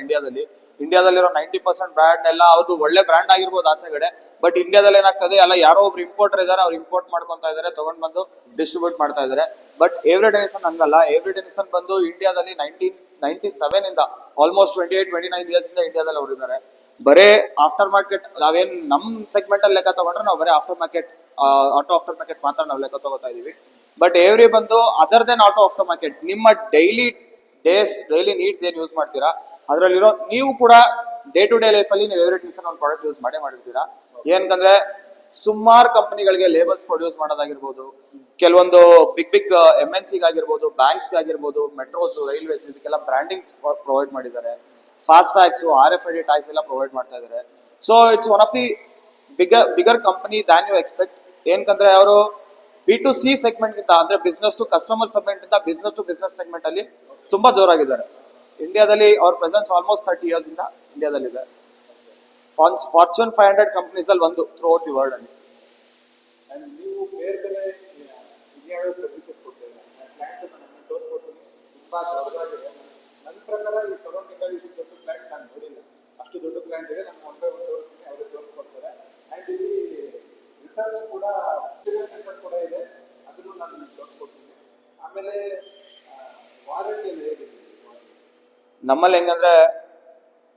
ಇಂಡಿಯಾದಲ್ಲಿರೋ 90% ಬ್ರ್ಯಾಂಡ್ ಎಲ್ಲ ಅವ್ರದ್ದು ಒಳ್ಳೆ ಬ್ರ್ಯಾಂಡ್ ಆಗಿರ್ಬೋದು ಆಚೆಗಡೆ, ಬಟ್ ಇಂಡಿಯಾದಲ್ಲಿ ಏನಾಗ್ತದೆ ಎಲ್ಲ ಯಾರೋ ಒಬ್ರು ಇಂಪೋರ್ಟರ್ ಇದಾರೆ, ಅವ್ರು ಇಂಪೋರ್ಟ್ ಮಾಡ್ಕೊಂತಾ ಇದಾರೆ, ತಗೊಂಡ್ ಬಂದು ಡಿಸ್ಟ್ರಿಬ್ಯೂಟ್ ಮಾಡ್ತಾ ಇದಾರೆ. ಬಟ್ ಎವ್ರಿ ಡೆನಿಸನ್ ಹಂಗಲ್ಲ. ಎವ್ರಿ ಡೆನಿಸನ್ ಬಂದು ಇಂಡಿಯಾದಲ್ಲಿ 1997 ಇಂದ ಆಲ್ಮೋಸ್ಟ್ 28-29 years ಇಂದ ಇಂಡಿಯಾದಲ್ಲಿ ಅವ್ರು ಇದ್ದಾರೆ. ಬರೇ ಆಫ್ಟರ್ ಮಾರ್ಕೆಟ್, ನಾವೇನ್ ನಮ್ ಸೆಗ್ಮೆಂಟ್ ಅಲ್ಲಿ ಲೆಕ್ಕ ತಗೊಂಡ್ರೆ ನಾವು ಬರೀ after market, auto after market ಮಾತ್ರ ನಾವು ಲೆಕ್ಕ ತಗೋತಾ ಇದೀವಿ. ಬಟ್ ಎವ್ರಿ ಬಂದು other than auto after market, ನಿಮ್ಮ ಡೈಲಿ ನೀಡ್ಸ್ ಏನ್ ಯೂಸ್ ಮಾಡ್ತೀರಾ ಅದ್ರಲ್ಲಿರೋ, ನೀವು ಕೂಡ ಡೇ ಟು ಡೇ ಲೈಫ್ ಅಲ್ಲಿ ನೀವು ಎವ್ರಿ ಡೆನಿಸನ್ ಒಂದು ಪ್ರಾಡಕ್ಟ್ ಯೂಸ್ ಮಾಡಿರ್ತೀರಾ. ಏನಂದ್ರೆ ಸುಮಾರು ಕಂಪನಿಗಳಿಗೆ ಲೇಬಲ್ಸ್ ಪ್ರೊಡ್ಯೂಸ್ ಮಾಡೋದಾಗಿರ್ಬೋದು, ಕೆಲವೊಂದು ಬಿಗ್ MNC ಆಗಿರ್ಬೋದು, ಬ್ಯಾಂಕ್ಸ್ ಆಗಿರ್ಬೋದು, ಮೆಟ್ರೋಸ್, ರೈಲ್ವೇಸ್, ಇದಕ್ಕೆಲ್ಲ ಬ್ರ್ಯಾಂಡಿಂಗ್ ಪ್ರೊವೈಡ್ ಮಾಡಿದ್ದಾರೆ. ಫಾಸ್ಟ್ ಟ್ಯಾಗ್ಸ್, RFID ಟ್ಯಾಗ್ಸ್ ಎಲ್ಲ ಪ್ರೊವೈಡ್ ಮಾಡ್ತಾ ಇದ್ದಾರೆ. So it's one of the bigger company than you expect. ಏನಂದ್ರೆ ಅವರು B2C ಸೆಗ್ಮೆಂಟ್ ಗಿಂತ ಅಂದ್ರೆ ಬಿಸ್ನೆಸ್ ಟು ಕಸ್ಟಮರ್ ಸೆಗ್ಮೆಂಟ್ ಇಂದ ಬಿಸ್ನೆಸ್ ಟು ಬಿಸ್ನೆಸ್ ಸೆಗ್ಮೆಂಟ್ ಅಲ್ಲಿ ತುಂಬಾ ಜೋರಾಗಿದ್ದಾರೆ. ಇಂಡಿಯಾದಲ್ಲಿ ಅವ್ರ ಪ್ರೆಸೆನ್ಸ್ ಆಲ್ಮೋಸ್ಟ್ 30 years ಇಂದ ಇಂಡಿಯಾದಲ್ಲಿದೆ. ಫಾರ್ಚೂನ್ 500 ಕಂಪನೀಸ್ ಅಲ್ಲಿ ಒಂದು ಥ್ರೂ ಔಟ್ ದಿ ವರ್ಲ್ಡ್ ಅಲ್ಲಿ. ಅಂಡ್ ನೀವು ಬೇರೆ ಬೇರೆ ಇನ್ಯಾವ ಸರ್ವಿಸಸ್ ಕೊಡ್ತೀರಾ? ಕ್ಲೈಂಟ್ ನನ್ನ ತೋರಿಸ್ಕೊಡ್ತೀನಿ, ಇಸ್ಪಾತ್ ಹೊರಗಾಗಿದೆ. ನನ್ನ ಪ್ರಕಾರ ಈ ಸರೌಂಡಿಂಗಲ್ಲಿ ಇಷ್ಟು ದೊಡ್ಡ ಕ್ಲೈಂಟ್ ನಾನು ನೋಡಿಲ್ಲ. ಅಷ್ಟು ದೊಡ್ಡ ಕ್ಲೈಂಟ್ ಇದೆ, ನಮ್ಮ ಒಂದೇ ಒಂದು ತೋರಿಸ್ತೀನಿ, ಅವರೇ ತೋರಿಸ್ಕೊಡ್ತಾರೆ. ಆ್ಯಂಡ್ ಇಲ್ಲಿ ರಿಸರ್ಚ್ ಕೂಡ ಸೆಂಟರ್ ಕೂಡ ಇದೆ, ಅದನ್ನು ನಾನು ನಿಮ್ಗೆ ತೋರಿಸ್ಕೊಡ್ತೀನಿ. ಆಮೇಲೆ ವಾರಂಟಿ ಎಲ್ಲ ಹೇಗಿದೆ? ನಮ್ಮಲ್ಲಿ ಹೆಂಗಂದ್ರೆ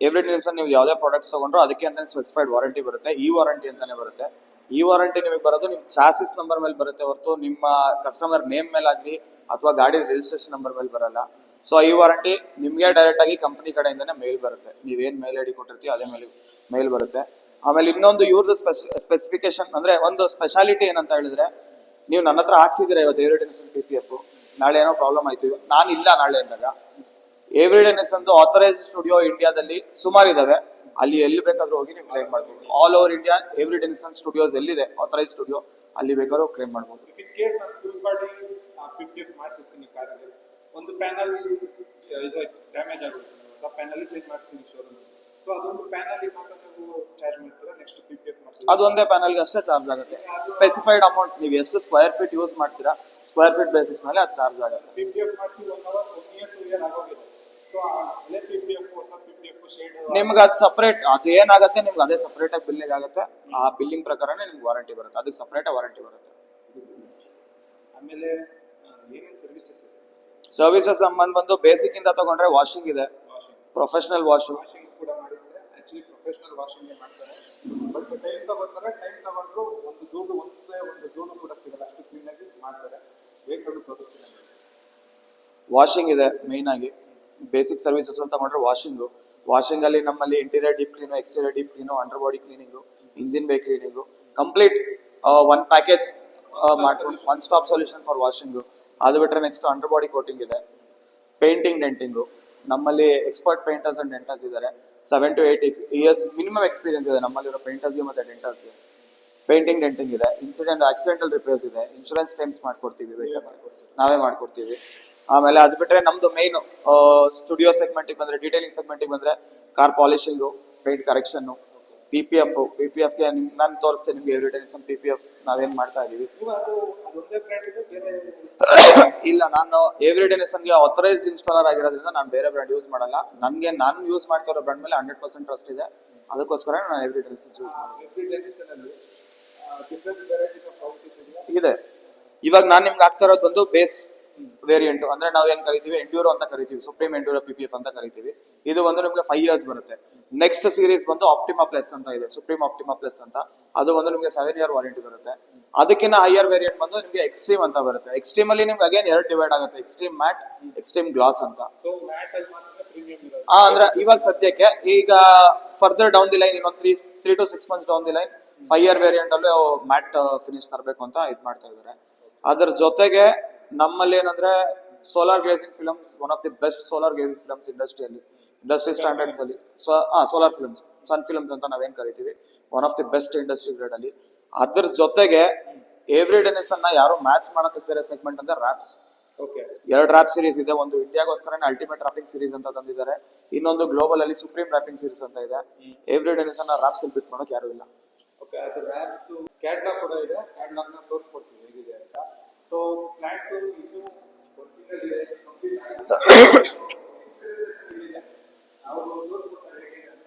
ಎವ್ರಿ ಡೆನಿಸನ್ ನೀವು ಯಾವುದೇ ಪ್ರಾಡಕ್ಟ್ಸ್ ತಗೊಂಡ್ರು ಅದಕ್ಕೆ ಅಂತ ಸ್ಪೆಸಿಫೈಡ್ ವಾರಂಟಿ ಬರುತ್ತೆ. ಈ ವಾರಂಟಿ ಅಂತಾನೆ ಬರುತ್ತೆ. ಈ ವಾರಂಟಿ ನಿಮಗೆ ಬರೋದು ನಿಮ್ಮ ಚಾಸಿಸ್ ನಂಬರ್ ಮೇಲೆ ಬರುತ್ತೆ ಹೊರತು ನಿಮ್ಮ ಕಸ್ಟಮರ್ ನೇಮ್ ಮೇಲೆ ಆಗಲಿ ಅಥವಾ ಗಾಡಿ ರಿಜಿಸ್ಟ್ರೇಷನ್ ನಂಬರ್ ಮೇಲೆ ಬರಲ್ಲ. ಸೊ ಈ ವಾರಂಟಿ ನಿಮಗೆ ಡೈರೆಕ್ಟ್ ಆಗಿ ಕಂಪನಿ ಕಡೆಯಿಂದನೇ ಮೇಲ್ ಬರುತ್ತೆ. ನೀವೇನ್ ಮೇಲ್ ID ಕೊಟ್ಟಿರ್ತೀವಿ ಅದೇ ಮೇಲ್ ಬರುತ್ತೆ. ಆಮೇಲೆ ಇನ್ನೊಂದು ಇವ್ರದ್ದು ಸ್ಪೆಸಿಫಿಕೇಶನ್ ಅಂದ್ರೆ ಒಂದು ಸ್ಪೆಷಾಲಿಟಿ ಏನಂತ ಹೇಳಿದ್ರೆ, ನೀವು ನನ್ನ ಹತ್ರ ಹಾಕ್ಸಿದ್ರೆ ಇವತ್ತು ಎವ್ರಿ ಡೆನಿಸನ್ PPF, ನಾಳೆ ಏನೋ ಪ್ರಾಬ್ಲಮ್ ಆಯ್ತು, ನಾನು ಇಲ್ಲ ನಾಳೆ ಅಂದಾಗ ಎವ್ರಿ ಡೆನಿಸನ್ ಆಥರೈಸ್ಡ್ ಸ್ಟುಡಿಯೋ ಇಂಡಿಯಾದಲ್ಲಿ ಸುಮಾರು ಇದಾವೆ. ಅಲ್ಲಿ ಎಲ್ಲಿ ಬೇಕಾದ್ರೂ ಹೋಗಿ ನೀವು ಕ್ಲೈಮ್ ಮಾಡ್ಬೋದು. All over India Avery Dennison studios ಎಲ್ಲಿದೆ ಆಥರೈಸ್ಡ್ ಸ್ಟುಡಿಯೋ ಅಲ್ಲಿ ಬೇಕಾದ್ರೂ ಕ್ಲೈಮ್ ಮಾಡ್ಬೋದು. ಇನ್ ಕೇಸ್ ನಾನು ಫುಲ್ ಬಾಡಿ PPF ಮಾಡಿಸಿರ್ತೀನಿ ಕಾರಲ್ಲಿ, ಒಂದು ಪ್ಯಾನಲ್ ಇದು ಡ್ಯಾಮೇಜ್ ಆಗುತ್ತೆ, ಹೊಸ ಪ್ಯಾನಲ್ ಚೇಂಜ್ ಮಾಡ್ತೀನಿ ಶೋರೂಮ್. ಸೊ ಅದೊಂದು ಪ್ಯಾನಲ್ ಮಾತ್ರ ನೀವು ಚಾರ್ಜ್ ಮಾಡ್ತೀರಾ? ನೆಕ್ಸ್ಟ್ PPF ಮಾಡಿಸಿ ಅದು ಒಂದೇ ಪ್ಯಾನಲ್ಗೆ ಅಷ್ಟೇ ಚಾರ್ಜ್ ಆಗುತ್ತೆ. ಸ್ಪೆಸಿಫೈಡ್ ಅಮೌಂಟ್, ನೀವು ಎಷ್ಟು ಸ್ಕ್ವೇರ್ ಫೀಟ್ ಯೂಸ್ ಮಾಡ್ತೀರಾ ಸ್ಕ್ವೇರ್ ಫೀಟ್ ಬೇಸಿಸ್ ಮೇಲೆ ಅದು ಚಾರ್ಜ್ ಆಗುತ್ತೆ. PPF ಮಾಡಿಸಿ 1 hour 1 year 2 year ಆಗೋಗಿದೆ. ಸೊ ಹಳೆ PPF ಹೊಸ PPF ಶೇಡ್ ನಿಮ್ಗೆ ಅದು ಸಪ್ರೇಟ್, ಅದು ಏನಾಗುತ್ತೆ ನಿಮ್ಗೆ ಅದೇ ಸಪ್ರೇಟ್ ಆಗಿ ಬಿಲ್ಲಿಂಗ್ ಆಗುತ್ತೆ. ಆ ಬಿಲ್ಲಿಂಗ್ ಪ್ರಕಾರನೇ ನಿಮ್ಗೆ ವಾರಂಟಿ ಬರುತ್ತೆ, ಅದಕ್ಕೆ ಸಪ್ರೇಟ್ ವಾರಂಟಿ ಬರುತ್ತೆ. ಆಮೇಲೆ ಏನೇನು ಸರ್ವಿಸಸ್ ಇದೆ? ಸರ್ವಿಸಸ್ ಸಂಬಂಧ ಬಂದು ಬೇಸಿಕ್ ಇಂದ ತಗೊಂಡ್ರೆ ವಾಷಿಂಗ್ ಇದೆ, ಪ್ರೊಫೆಷನಲ್ ವಾಷಿಂಗ್ ಕೂಡ ಮಾಡಿಸ್ತಾರೆ. ಆಕ್ಚುಲಿ ಪ್ರೊಫೆಷನಲ್ ವಾಷಿಂಗ್ ಮಾಡ್ತಾರೆ, ಬಟ್ ಟೈಮ್ ತಗೋತಾರೆ. ಟೈಮ್ ತಗೊಂಡ್ರು ಒಂದು ಧೂಳು ಕೂಡ ಸಿಗಲ್ಲ, ಅಷ್ಟು ಕ್ಲೀನ್ ಆಗಿ ಮಾಡ್ತಾರೆ. ಬೇಕಾದ್ರೂ ತೋರಿಸ್ತೀನಿ. ವಾಷಿಂಗ್ ಇದೆ ಮೇನ್ ಆಗಿ. ಬೇಸಿಕ್ ಸರ್ವಿಸಸ್ ಅಂತ ತಗೊಂಡ್ರೆ ವಾಷಿಂಗ್ ಅಲ್ಲಿ ನಮ್ಮಲ್ಲಿ interior deep clean, exterior deep clean, under body cleaning, engine ಬೇ ಕ್ಲೀನಿಂಗು, ಕಂಪ್ಲೀಟ್ ಒನ್ ಪ್ಯಾಕೇಜ್ ಮಾಡ್ಕೊಂಡು one stop solution for washing. ಅದು ಬಿಟ್ರೆ ನೆಕ್ಸ್ಟ್ ಅಂಡರ್ ಬಾಡಿ ಕೋಟಿಂಗ್ ಇದೆ, ಪೇಂಟಿಂಗ್ ಡೆಂಟಿಂಗು. ನಮ್ಮಲ್ಲಿ ಎಕ್ಸ್ಪರ್ಟ್ ಪೇಂಟರ್ಸ್ ಅಂಡ್ ಡೆಂಟರ್ಸ್ ಇದ್ದಾರೆ. 7 to 8 years ಮಿನಿಮಮ್ ಎಕ್ಸ್ಪೀರಿಯನ್ಸ್ ಇದೆ ನಮ್ಮಲ್ಲಿರೋ ಪೇಂಟರ್ಸ್ಗೆ ಮತ್ತೆ ಡೆಂಟರ್ಸ್ಗೆ. ಪೇಂಟಿಂಗ್ ಡೆಂಟಿಂಗ್ ಇದೆ, ಆಕ್ಸಿಡೆಂಟಲ್ ರಿಪೇರ್ಸ್ ಇದೆ, ಇನ್ಶೂರೆನ್ಸ್ ಕ್ಲೇಮ್ಸ್ ಮಾಡ್ಕೊಡ್ತೀವಿ, ಬೇಕಾದ್ರೆ ನಾವೇ ಮಾಡ್ಕೊಡ್ತೀವಿ. ಆಮೇಲೆ ಅದು ಬಿಟ್ರೆ ನಮ್ದು ಮೇನ್ ಸ್ಟುಡಿಯೋ ಸೆಗ್ಮೆಂಟಿಗೆ ಬಂದ್ರೆ, ಡೀಟೇಲಿಂಗ್ ಸೆಗ್ಮೆಂಟಿಗೆ ಬಂದ್ರೆ ಕಾರ್ ಪಾಲಿಶಿಂಗು, ಪೇಂಟ್ ಕರೆಕ್ಷನ್, PPFಗೆ ನಾನು ತೋರಿಸ್ತೀನಿ ನಿಮ್ಗೆ ಎವ್ರಿ ಡೆನಿಸನ್ PPF ನಾವೇನ್ ಮಾಡ್ತಾ ಇದೀವಿ. ಅದೊಂದೇ ಬ್ರ್ಯಾಂಡ್ ಇದೆ, ಬೇರೆ ಇಲ್ಲ, ನಾನು ಎವ್ರಿ ಡೆನಿಸನ್ಗೆ ಆಥರೈಸ್ಡ್ ಇನ್ಸ್ಟಾಲರ್ ಆಗಿರೋದ್ರಿಂದ ನಾನು ಬೇರೆ ಬ್ರ್ಯಾಂಡ್ ಯೂಸ್ ಮಾಡಲ್ಲ. ನಾನು ಯೂಸ್ ಮಾಡ್ತಿರೋ ಬ್ರ್ಯಾಂಡ್ ಮೇಲೆ 100% ಟ್ರಸ್ಟ್ ಇದೆ, ಅದಕ್ಕೋಸ್ಕರ ನಾನು ಎವ್ರಿ ಡೆನಿಸನ್ ಯೂಸ್ ಮಾಡ್ತೀನಿ. ಎವ್ರಿ ಡೆನಿಸನ್ ಅಲ್ಲಿ ಡಿಫರೆಂಟ್ ವೆರೈಟೀಸ್ ಆಫ್ ಪೌಚಸ್ ಇದೆ. ಇವಾಗ ನಾನು ನಿಮ್ಗೆ ಆಗ್ತಾ ಇರೋದು ಒಂದು ಬೇಸ್ ವೇರಿಯಂಟ್, ಅಂದ್ರೆ ನಾವು ಏನ್ ಕರಿತೀವಿ ಎಂಡ್ಯೂರೋ ಅಂತ ಕರಿತೀವಿ, ಸುಪ್ರೀಂ ಎಂಡ್ಯೂರೋ PPF ಅಂತ ಕರಿತೀವಿ. ಇದು ಒಂದು ನಿಮ್ಗೆ 5 years ಬರುತ್ತೆ. ನೆಕ್ಸ್ಟ್ ಸೀರೀಸ್ ಬಂದು ಆಪ್ಟಿಮಾ ಪ್ಲಸ್ ಅಂತ ಇದೆ, ಸುಪ್ರೀಂ ಆಪ್ಟಿಮಾ ಪ್ಲಸ್ ಅಂತ. ಅದು ಒಂದು ನಿಮ್ಗೆ 7 year ವಾರಂಟಿ ಬರುತ್ತೆ. ಅದಕ್ಕಿಂತ ಹೈಯರ್ ವೇರಿಯಂಟ್ ಬಂದು ನಿಮ್ಗೆ ಎಕ್ಸ್ಟ್ರೀಮ್ ಅಂತ ಬರುತ್ತೆ. ಎಕ್ಸ್ಟ್ರೀಮ್ ಅಲ್ಲಿ ನಿಮ್ಗೆ ಅಗೇನ್ 2 ಡಿವೈಡ್ ಆಗುತ್ತೆ, ಎಕ್ಸ್ಟ್ರೀಮ್ ಮ್ಯಾಟ್, ಎಕ್ಸ್ಟ್ರೀಮ್ ಗ್ಲಾಸ್ ಅಂತ. ಸೊ ಮ್ಯಾಟ್ ಅಲ್ಲಿ ಮಾತ್ರ ಪ್ರೀಮಿಯಂ ಇರೋದು. ಅಂದ್ರೆ ಇವಾಗ ಸದ್ಯಕ್ಕೆ ಈಗ ಫರ್ದರ್ ಡೌನ್ ದಿ ಲೈನ್ ಇನ್ನೊಂದು 3 to 6 months down the line 5-year variant ಅಲ್ಲೂ ಮ್ಯಾಟ್ ಫಿನಿಶ್ ತರಬೇಕು ಅಂತ ಇದು ಮಾಡ್ತಾ ಇದ್ದಾರೆ. ಅದ್ರ ಜೊತೆಗೆ ನಮ್ಮಲ್ಲಿ ಏನಂದ್ರೆ solar glazing films, one of the best solar glazing films industry standards ಅಲ್ಲಿ ಸೋಲಾರ್ ಫಿಲಮ್ಸ್, ಸನ್ ಫಿಲಮ್ಸ್ ಅಂತ ನಾವೇನ್ ಕರಿತೀವಿ, one of the best industry grade ಅಲ್ಲಿ. ಅದ್ರ ಜೊತೆಗೆ ಎವ್ರಿ ಡೆನಿಸ್ ಅನ್ನ ಯಾರು ಮ್ಯಾಚ್ ಮಾಡಕ್ಕಿದ್ದಾರೆ ಸೆಗ್ಮೆಂಟ್ ಅಂದ್ರೆ ರ್ಯಾಪ್ಸ್. ಓಕೆ 2 ರ್ಯಾಪ್ ಸೀರೀಸ್ ಇದೆ. ಒಂದು ಇಂಡಿಯಾಗೋಸ್ಕರ ಅಲ್ಟಿಮೇಟ್ ರ್ಯಾಪಿಂಗ್ ಸೀರೀಸ್ ಅಂತ ತಂದಿದ್ದಾರೆ, ಇನ್ನೊಂದು ಗ್ಲೋಬಲ್ ಅಲ್ಲಿ ಸುಪ್ರೀಂ ರ್ಯಾಪಿಂಗ್ ಸೀರೀಸ್ ಅಂತ ಇದೆ. ಎವ್ರಿ ಡೆನಿಸ್ ಅನ್ನ ರ್ಯಾಪ್ಸ್ ಅಲ್ಲಿ ಬಿಟ್ ಮಾಡೋಕೆ ಯಾರು ಇಲ್ಲ. ಓಕೆ, ಅದು ರ್ಯಾಪ್ಸ್ ಕ್ಯಾಟ್ಲಾಗ್ ಕೂಡ ಇದೆ, ಕ್ಯಾಟ್ಲಾಗ್ ನ ತೋರಿಸ್ಕೊಡ್ತೀವಿ ಹೇಗಿದೆ ಅಂತ. ಸೊ ಪ್ಲಾಂಟ್ ಇದು ವರ್ಕಿಂಗ್ ಇದೆ, ಕಂಪ್ಲೀಟ್ ಆಗಿದೆ. ನಾವು ತೋರಿಸ್ಕೊಡ್ತಾರೆ ಹೇಗಿದೆ ಅಂತ.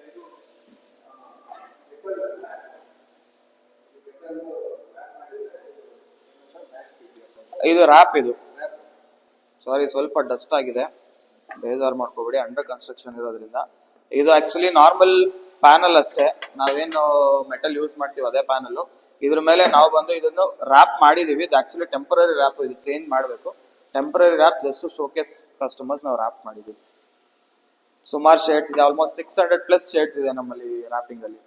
ಇದು ರ್ಯಾಪ್ ಇದು. ಸಾರಿ, ಸ್ವಲ್ಪ ಡಸ್ಟ್ ಆಗಿದೆ, ಬೇಜಾರು ಮಾಡ್ಕೋಬೇಡಿ, ಅಂಡರ್ ಕನ್ಸ್ಟ್ರಕ್ಷನ್ ಇರೋದ್ರಿಂದ. ಇದು ಆಕ್ಚುಲಿ ನಾರ್ಮಲ್ ಪ್ಯಾನಲ್ ಅಷ್ಟೇ, ನಾವೇನು ಮೆಟಲ್ ಯೂಸ್ ಮಾಡ್ತೀವಿ ಅದೇ ಪ್ಯಾನಲ್. ಇದ್ರ ಮೇಲೆ ನಾವು ಬಂದು ಇದನ್ನು ರ್ಯಾಪ್ ಮಾಡಿದೀವಿ. ಇದು ಆಕ್ಚುಲಿ ಟೆಂಪರರಿ ರ್ಯಾಪ್, ಇದು ಚೇಂಜ್ ಮಾಡಬೇಕು. Temporary wrap just showcase customers ನಾವು ರ್ಯಾಪ್ ಮಾಡಿದೀವಿ. ಸುಮಾರು ಶೇಡ್ಸ್ ಇದೆ, ಆಲ್ಮೋಸ್ಟ್ 600+ ಶೇಡ್ಸ್ ಇದೆ ನಮ್ಮಲ್ಲಿ ರ್ಯಾಪಿಂಗ್ ಅಲ್ಲಿ.